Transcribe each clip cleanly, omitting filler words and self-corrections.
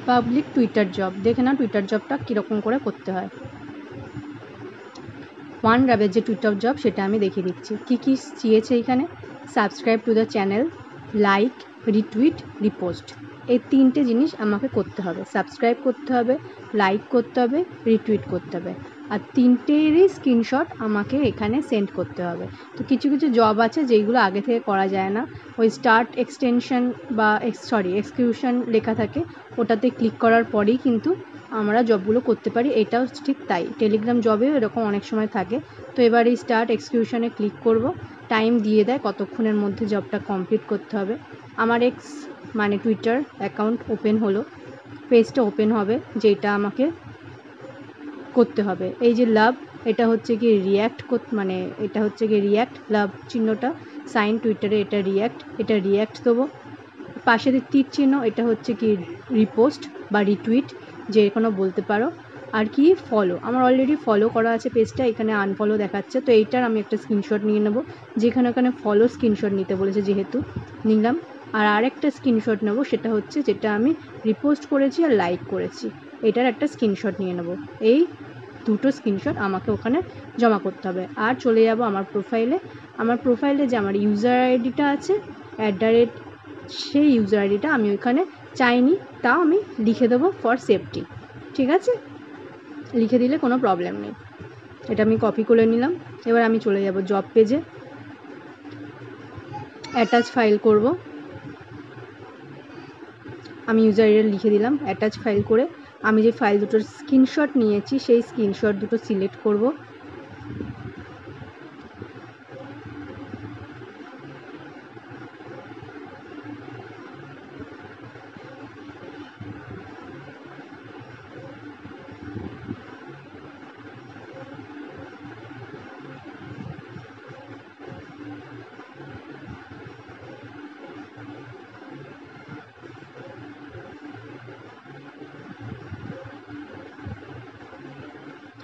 Public Twitter job, দেখে নাও Twitter জবটা কীরকম করে করতে হয়। OneDrive যে টুইটার জব সেটা আমি দেখিয়ে দিচ্ছি। কী কী চেয়েছে এইখানে: subscribe to the channel, like, retweet, repost. এই 3টে জিনিস আমাকে করতে হবে। সাবস্ক্রাইব করতে হবে, লাইক করতে হবে, রিটুইট করতে হবে, আর 3টেরই স্ক্রিনশট আমাকে এখানে সেন্ড করতে হবে। তো কিছু কিছু জব আছে যেইগুলো আগে থেকে করা যায় না, ওই স্টার্ট এক্সটেনশন বা এক্সকিউশন লেখা থাকে, ওটাতে ক্লিক করার পরেই কিন্তু আমরা জবগুলো করতে পারি। এটাও ঠিক তাই, টেলিগ্রাম জবেও এরকম অনেক সময় থাকে। তো এবার এই স্টার্ট এক্সকিউশনে ক্লিক করব, টাইম দিয়ে দেয় কতক্ষণের মধ্যে জবটা কমপ্লিট করতে হবে। আমার মানে টুইটার অ্যাকাউন্ট ওপেন হলো, পেজটা ওপেন হবে যেটা আমাকে করতে হবে। এই যে লাভ, এটা হচ্ছে কি রিয়্যাক্ট মানে এটা হচ্ছে কি রিয়্যাক্ট, লাভ চিহ্নটা সাইন টুইটারে, এটা রিয়্যাক্ট দেবো। পাশে তীর চিহ্ন, এটা হচ্ছে কি রিপোস্ট বা রিটুইট, যে কোনো বলতে পারো। আর কি ফলো, আমার অলরেডি ফলো করা আছে পেজটা, এখানে আনফলো দেখাচ্ছে, তো এইটার আমি একটা স্ক্রিনশট নিয়ে নেবো। যেখানে ওখানে ফলো স্ক্রিনশট নিতে বলেছে যেহেতু নিলাম। আর আরেকটা স্ক্রিনশট নেবো, সেটা হচ্ছে যেটা আমি রিপোস্ট করেছি আর লাইক করেছি, এটার একটা স্ক্রিনশট নিয়ে নেবো। এই দুটো স্ক্রিনশট আমাকে ওখানে জমা করতে হবে। আর চলে যাব আমার প্রোফাইলে যে আমার ইউজার আইডিটা আছে @ সেই ইউজার আইডিটা আমি ওইখানে চাইনি, তাও আমি লিখে দেবো ফর সেফটি। ঠিক আছে, লিখে দিলে কোনো প্রবলেম নেই। এটা আমি কপি করে নিলাম। এবার আমি চলে যাব জব পেজে, অ্যাটাচ ফাইল করব। আমি ইউজার আইডি লিখে দিলাম, অ্যাটাচ ফাইল করে আমি যে ফাইল দুটোর স্ক্রিনশট নিয়েছি সেই স্ক্রিনশট দুটো সিলেক্ট করব।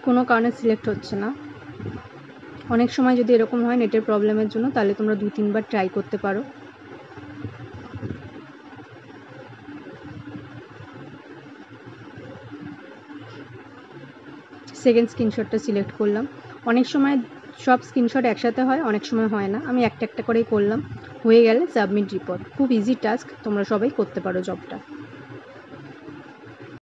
কোনো কারণে সিলেক্ট হচ্ছে না। অনেক সময় যদি এরকম হয় নেটের প্রবলেমের জন্য, তাহলে তোমরা 2-3বার ট্রাই করতে পারো। সেকেন্ড স্ক্রিনশটটা সিলেক্ট করলাম। অনেক সময় সব স্ক্রিনশট একসাথে হয়, অনেক সময় হয় না, আমি একটা একটা করেই করলাম। হয়ে গেলে সাবমিট রিপোর্ট। খুব ইজি টাস্ক, তোমরা সবাই করতে পারো জবটা।